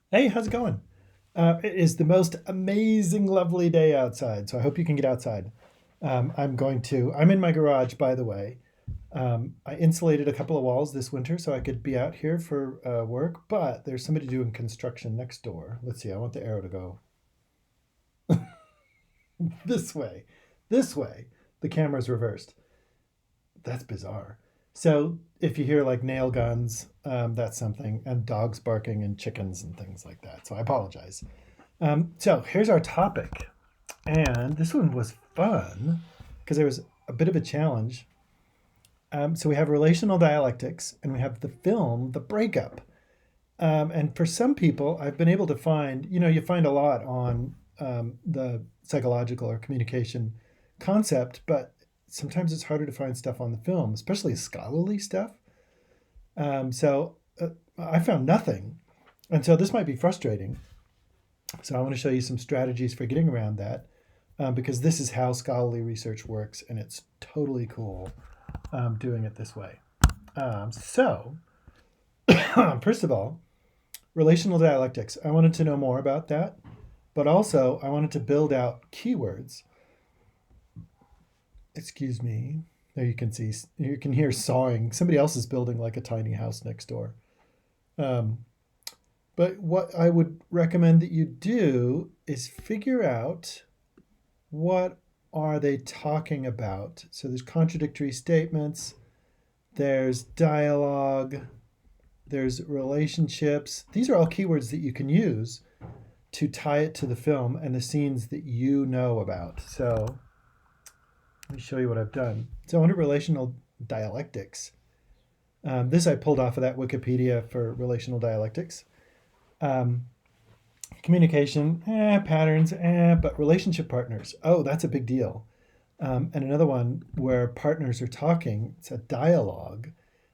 Hey, how's it going? It is the most amazing, lovely day outside, so I hope you can get outside. I'm in my garage, by the way. I insulated a couple of walls this winter so I could be out here for work, but there's somebody doing construction next door. Let's see, I want the arrow to go this way. This way. The camera's reversed. That's bizarre. So if you hear like nail guns, that's something, and dogs barking and chickens and things like that. So I apologize. So here's our topic. And this one was fun because there was a bit of a challenge. So we have relational dialectics and we have the film, The Breakup. And for some people, I've been able to find, you find a lot on the psychological or communication concept, but sometimes it's harder to find stuff on the film, especially scholarly stuff. So I found nothing. And so this might be frustrating. So I want to show you some strategies for getting around that because this is how scholarly research works, and it's totally cool doing it this way. So, first of all, relational dialectics. I wanted to know more about that, but also I wanted to build out keywords. Excuse me. There you can see, you can hear sawing. Somebody else is building like a tiny house next door. Um, but what I would recommend that you do is figure out what are they talking about. So there's contradictory statements, there's dialogue, there's relationships. These are all keywords that you can use to tie it to the film and the scenes that you know about. So let me show you what I've done. So under relational dialectics, this I pulled off of that Wikipedia for relational dialectics. Um, Communication, patterns, but relationship partners, oh, that's a big deal. And another one where partners are talking, it's a dialogue.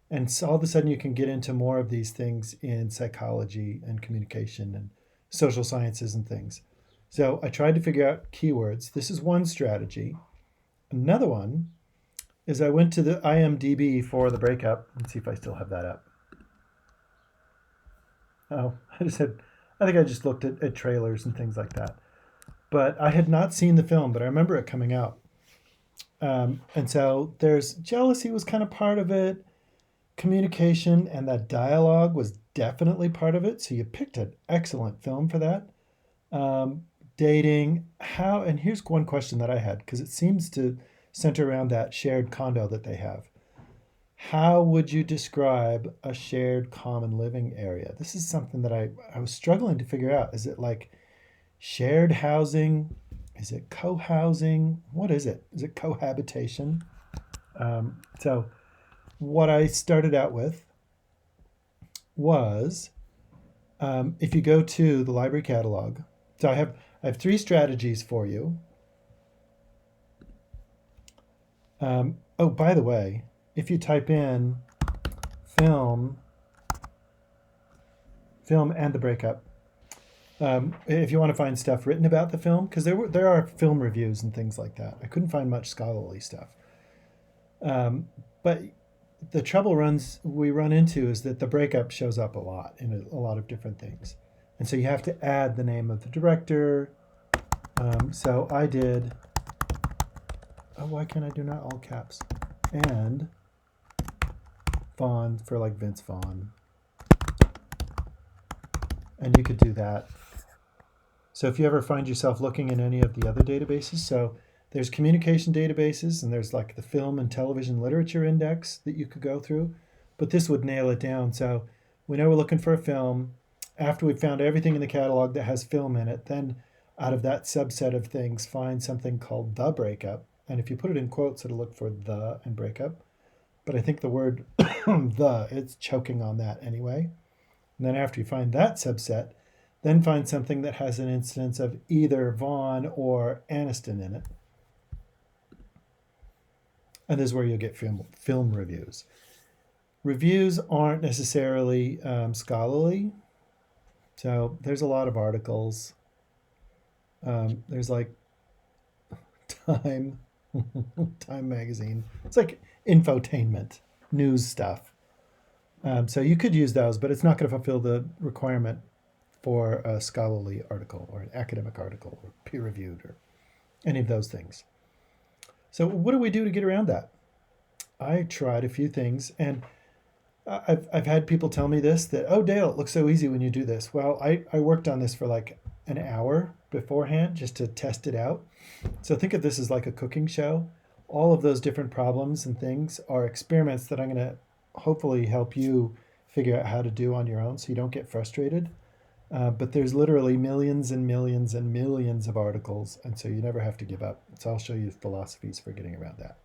And so all of a sudden you can get into more of these things in psychology and communication and social sciences and things. So I tried to figure out keywords. This is one strategy. Another one is I went to the IMDb for The Breakup. Let's see if I still have that up. Oh, I think I just looked at trailers and things like that. But I had not seen the film, but I remember it coming out. And so there's jealousy was kind of part of it. Communication and that dialogue was definitely part of it. So you picked an excellent film for that. Um, Dating, how, and here's one question that I had because it seems to center around that shared condo that they have. How would you describe a shared common living area? This is something that I was struggling to figure out. Is it like shared housing? Is it co housing? What is it? Is it cohabitation? So, what I started out with was if you go to the library catalog, so I have three strategies for you. Oh, by the way, if you type in film, film and the breakup, if you want to find stuff written about the film, because there are film reviews and things like that. I couldn't find much scholarly stuff, but the trouble runs we run into is that the breakup shows up a lot in a lot of different things, and so you have to add the name of the director. So I did. Oh, why can't I do not all caps? And Vaughn for like Vince Vaughn, and you could do that. So if you ever find yourself looking in any of the other databases, so there's communication databases and there's like the film and television literature index that you could go through, but this would nail it down. So we know we're looking for a film. After we've found everything in the catalog that has film in it, then out of that subset of things, find something called the breakup. And if you put it in quotes, it'll look for the and breakup. But I think the word the, it's choking on that anyway. And then after you find that subset, then find something that has an instance of either Vaughn or Aniston in it. And this is where you'll get film reviews. Reviews aren't necessarily scholarly. So there's a lot of articles. There's like Time, Time magazine. It's like infotainment, news stuff. So you could use those, but it's not going to fulfill the requirement for a scholarly article or an academic article or peer-reviewed or any of those things. So what do we do to get around that? I tried a few things, and I've had people tell me this, that, oh, Dale, it looks so easy when you do this. Well, I worked on this for like an hour beforehand just to test it out. So think of this as like a cooking show. All of those different problems and things are experiments that I'm going to hopefully help you figure out how to do on your own so you don't get frustrated. But there's literally millions and millions and millions of articles, and so you never have to give up. So I'll show you philosophies for getting around that.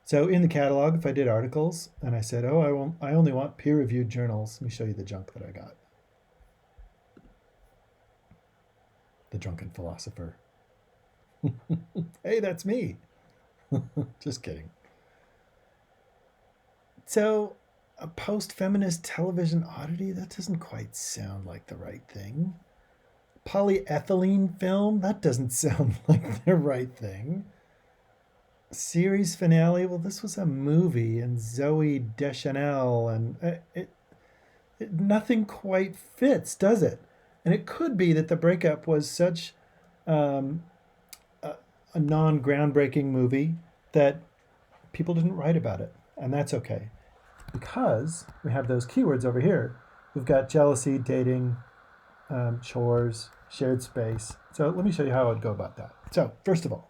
So in the catalog, if I did articles and I said, oh, I only want peer-reviewed journals, let me show you the junk that I got. The drunken philosopher. Hey, that's me. Just kidding. So a post-feminist television oddity, that doesn't quite sound like the right thing. Polyethylene film, that doesn't sound like the right thing. Series finale, well, this was a movie, and Zoe Deschanel, and nothing quite fits, does it? And it could be that the breakup was such a non-groundbreaking movie that people didn't write about it, and that's okay, because we have those keywords over here. We've got jealousy, dating, chores, shared space. So let me show you how I would go about that. So first of all,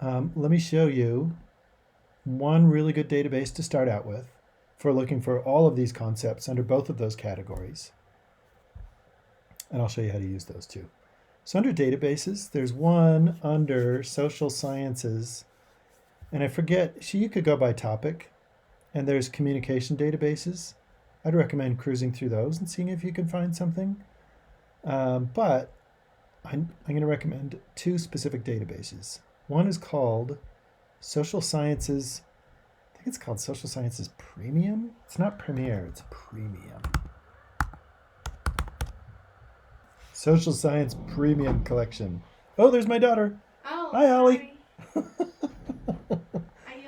let me show you one really good database to start out with for looking for all of these concepts under both of those categories. And I'll show you how to use those too. So under databases, there's one under social sciences, and I forget, you could go by topic, and there's communication databases. I'd recommend cruising through those and seeing if you can find something. But I'm going to recommend two specific databases. One is called Social Sciences, I think it's called Social Sciences Premium. It's not Premier, it's Premium. Social Science Premium Collection. Oh, there's my daughter. Oh, hi, Ollie. I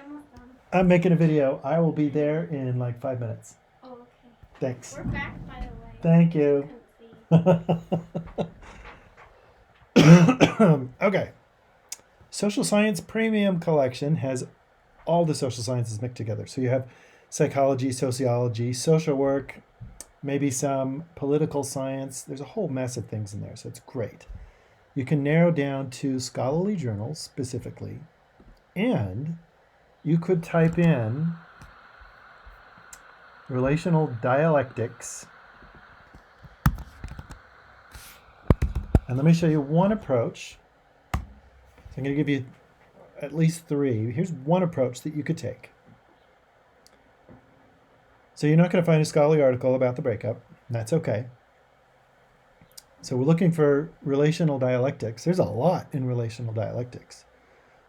almost done. I'm making a video. I will be there in like 5 minutes. Oh, okay. Thanks. We're back, by the way. Thank you. Okay. Social Science Premium Collection has all the social sciences mixed together. So you have psychology, sociology, social work, maybe some political science. There's a whole mess of things in there, so it's great. You can narrow down to scholarly journals specifically, and you could type in Relational Dialectics. And let me show you one approach. So I'm going to give you at least three. Here's one approach that you could take. So you're not going to find a scholarly article about the breakup. And that's okay. So we're looking for relational dialectics. There's a lot in relational dialectics.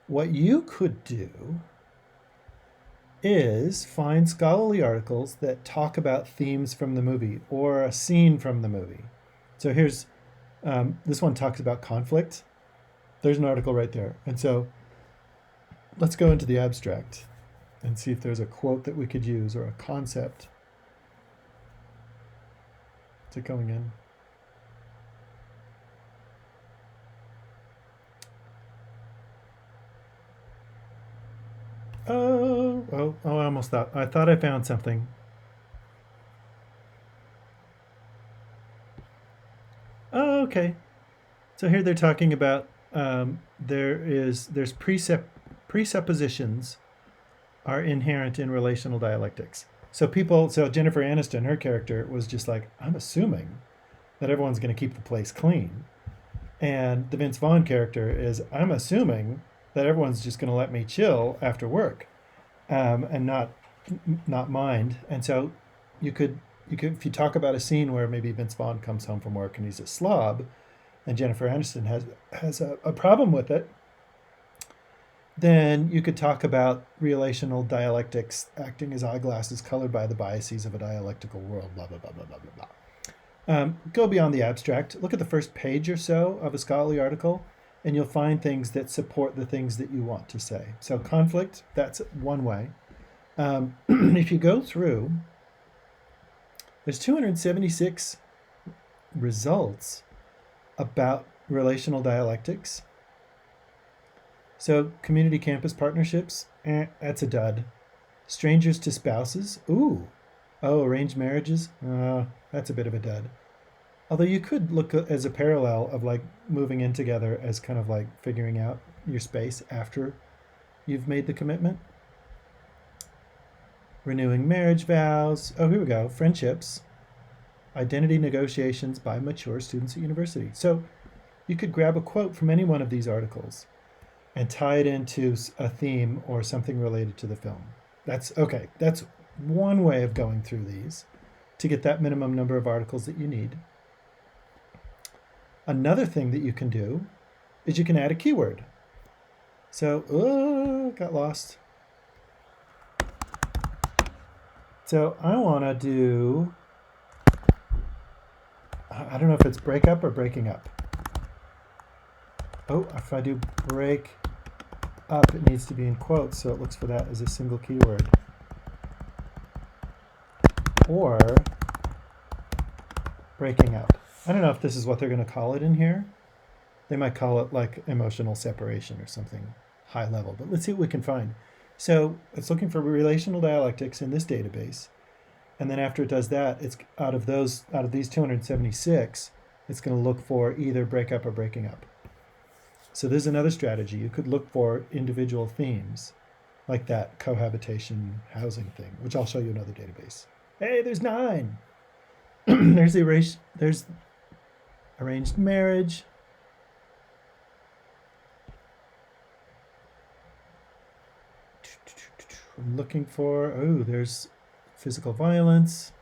What you could do is find scholarly articles that talk about themes from the movie or a scene from the movie. So here's, this one talks about conflict. There's an article right there. And so let's go into the abstract and see if there's a quote that we could use or a concept. Is it going in? Oh, I almost thought, I thought I found something. Oh, okay. So here they're talking about there's presuppositions are inherent in relational dialectics. So Jennifer Aniston, her character, was just like, I'm assuming that everyone's going to keep the place clean. And the Vince Vaughn character is, I'm assuming that everyone's just going to let me chill after work, and not mind. And so you could, if you talk about a scene where maybe Vince Vaughn comes home from work and he's a slob, and Jennifer Aniston has a problem with it, then you could talk about relational dialectics acting as eyeglasses colored by the biases of a dialectical world, blah, blah, blah, blah, blah, blah, blah. Go beyond the abstract. Look at the first page or so of a scholarly article, and you'll find things that support the things that you want to say. So conflict, that's one way. If you go through, there's 276 results about relational dialectics. So community campus partnerships, that's a dud. Strangers to spouses, ooh. Oh, arranged marriages, that's a bit of a dud. Although you could look as a parallel of like moving in together as kind of like figuring out your space after you've made the commitment. Renewing marriage vows. Oh, here we go. Friendships. Identity negotiations by mature students at university. So you could grab a quote from any one of these articles and tie it into a theme or something related to the film. That's okay. That's one way of going through these to get that minimum number of articles that you need. Another thing that you can do is you can add a keyword. So, got lost. So I want to do, I don't know if it's break up or breaking up. Oh, if I do break up, it needs to be in quotes, so it looks for that as a single keyword. Or breaking up. I don't know if this is what they're going to call it in here. They might call it like emotional separation or something high level, but let's see what we can find. So it's looking for relational dialectics in this database. And then after it does that, it's out of these 276, it's going to look for either breakup or breaking up. So there's another strategy. You could look for individual themes, like that cohabitation housing thing, which I'll show you another database. Hey, there's 9. There's arranged marriage. I'm looking for, there's physical violence.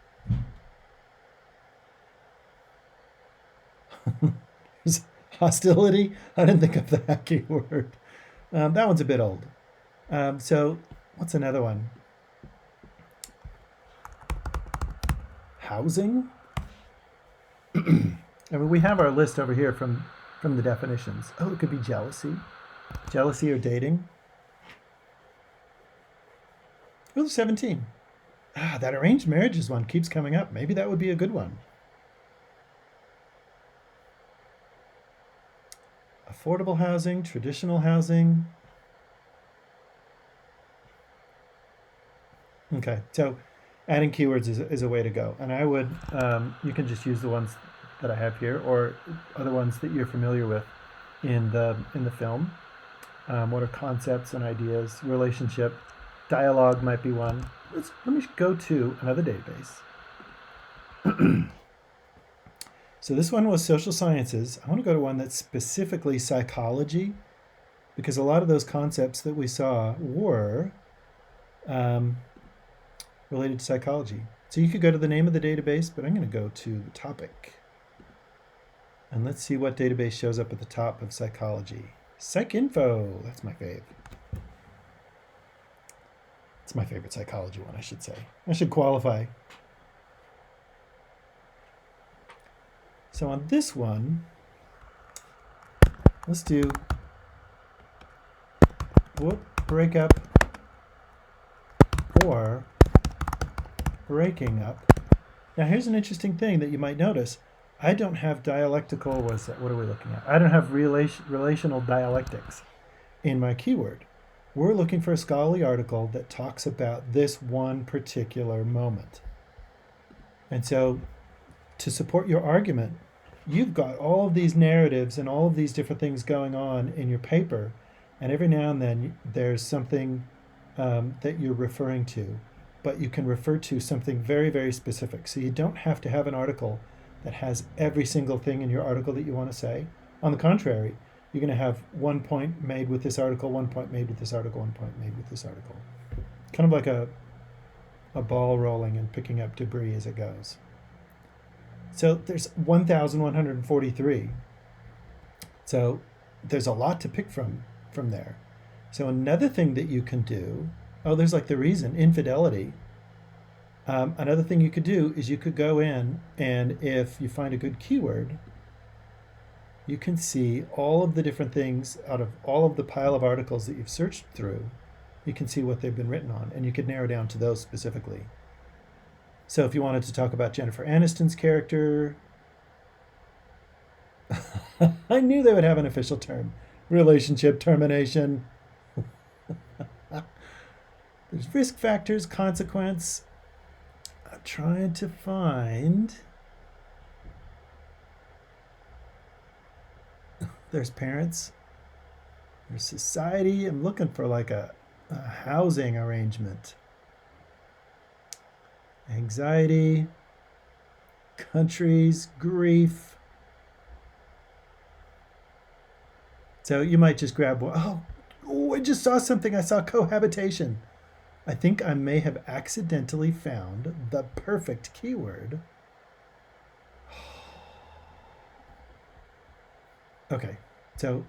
There's hostility. I didn't think of that keyword. That one's a bit old. So what's another one? Housing. I mean, we have our list over here from the definitions. Oh, it could be jealousy or dating. Oh, 17. That arranged marriages one keeps coming up. Maybe that would be a good one. Affordable housing, traditional housing. Okay, so adding keywords is a way to go. And I would, you can just use the ones that I have here or other ones that you're familiar with in the film. What are concepts and ideas, relationship, dialogue might be one. Let me go to another database. So this one was social sciences. I want to go to one that's specifically psychology, because a lot of those concepts that we saw were related to psychology. So you could go to the name of the database, but I'm going to go to the topic. And let's see what database shows up at the top of psychology. PsycInfo, that's my fave. It's my favorite psychology one, I should say. I should qualify. So on this one, let's do breakup or breaking up. Now here's an interesting thing that you might notice. I don't have dialectical, what are we looking at? I don't have relational dialectics in my keyword. We're looking for a scholarly article that talks about this one particular moment. And so to support your argument, you've got all of these narratives and all of these different things going on in your paper, and every now and then there's something that you're referring to, but you can refer to something very, very specific. So you don't have to have an article that has every single thing in your article that you want to say. On the contrary, you're going to have 1 point made with this article, 1 point made with this article, 1 point made with this article. Kind of like a ball rolling and picking up debris as it goes. So there's 1,143. So there's a lot to pick from there. So another thing that you can do, there's like the reason, infidelity. Another thing you could do is you could go in, and if you find a good keyword, you can see all of the different things out of all of the pile of articles that you've searched through. You can see what they've been written on, and you could narrow down to those specifically. So if you wanted to talk about Jennifer Aniston's character, I knew they would have an official term. Relationship termination. There's risk factors, consequence. I'm trying to find. There's parents. There's society. I'm looking for like a housing arrangement. Anxiety, countries, grief. So you might just grab one. Oh, I just saw something. I saw cohabitation. I think I may have accidentally found the perfect keyword. Okay, so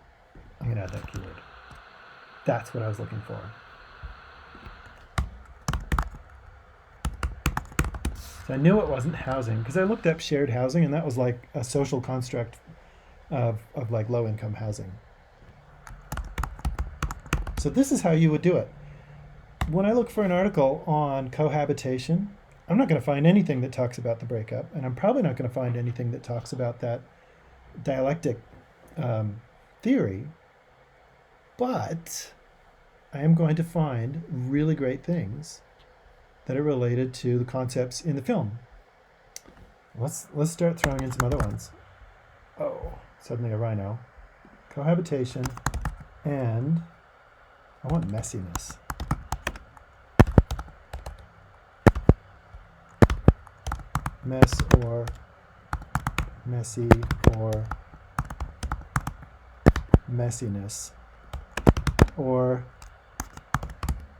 I'm going to add that keyword. That's what I was looking for. So I knew it wasn't housing because I looked up shared housing, and that was like a social construct of like low income housing. So this is how you would do it. When I look for an article on cohabitation, I'm not going to find anything that talks about the breakup, and I'm probably not going to find anything that talks about that dialectic theory, but I am going to find really great things that are related to the concepts in the film. Let's start throwing in some other ones. Oh, suddenly a rhino. Cohabitation, and I want messiness. Mess or messy or messiness or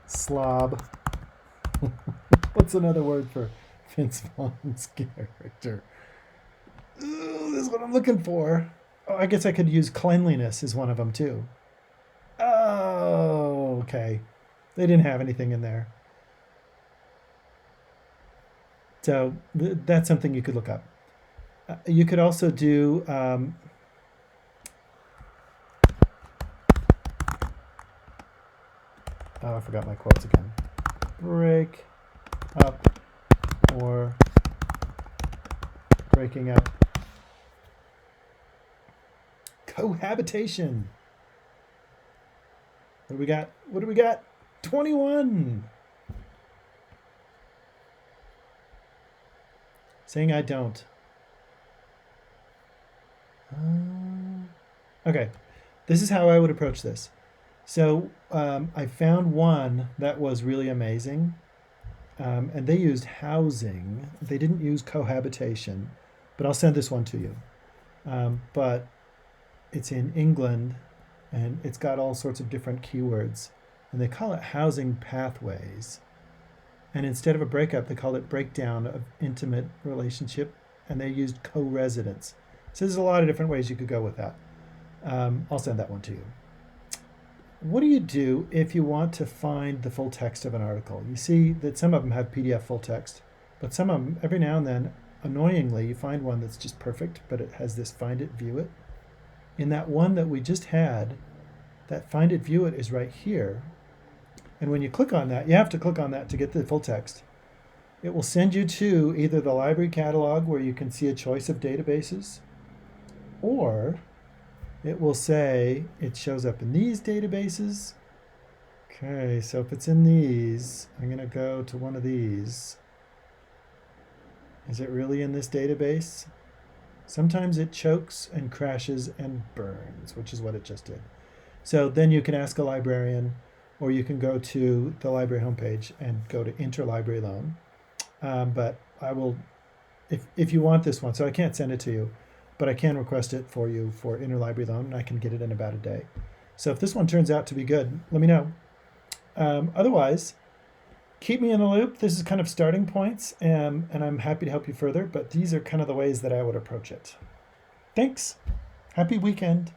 slob. What's another word for Vince Vaughn's character? Ooh, this is what I'm looking for. Oh, I guess I could use cleanliness as one of them too. Oh, okay. They didn't have anything in there. So that's something you could look up. You could also do oh, I forgot my quotes again. Break up or breaking up. Cohabitation. What do we got? What do we got? 21. Saying I don't. Okay, this is how I would approach this. So I found one that was really amazing, and they used housing. They didn't use cohabitation, but I'll send this one to you. But it's in England, and it's got all sorts of different keywords, and they call it housing pathways. And instead of a breakup, they called it breakdown of intimate relationship, and they used co-residence. So there's a lot of different ways you could go with that. I'll send that one to you. What do you do if you want to find the full text of an article? You see that some of them have PDF full text, but some of them, every now and then, annoyingly, you find one that's just perfect, but it has this find it, view it. In that one that we just had, that find it, view it is right here. And when you click on that, you have to click on that to get the full text. It will send you to either the library catalog where you can see a choice of databases, or it will say it shows up in these databases. Okay, so if it's in these, I'm going to go to one of these. Is it really in this database? Sometimes it chokes and crashes and burns, which is what it just did. So then you can ask a librarian, or you can go to the library homepage and go to interlibrary loan. But I will, if you want this one, so I can't send it to you, but I can request it for you for interlibrary loan, and I can get it in about a day. So if this one turns out to be good, let me know. Otherwise, keep me in the loop. This is kind of starting points, and I'm happy to help you further, but these are kind of the ways that I would approach it. Thanks. Happy weekend.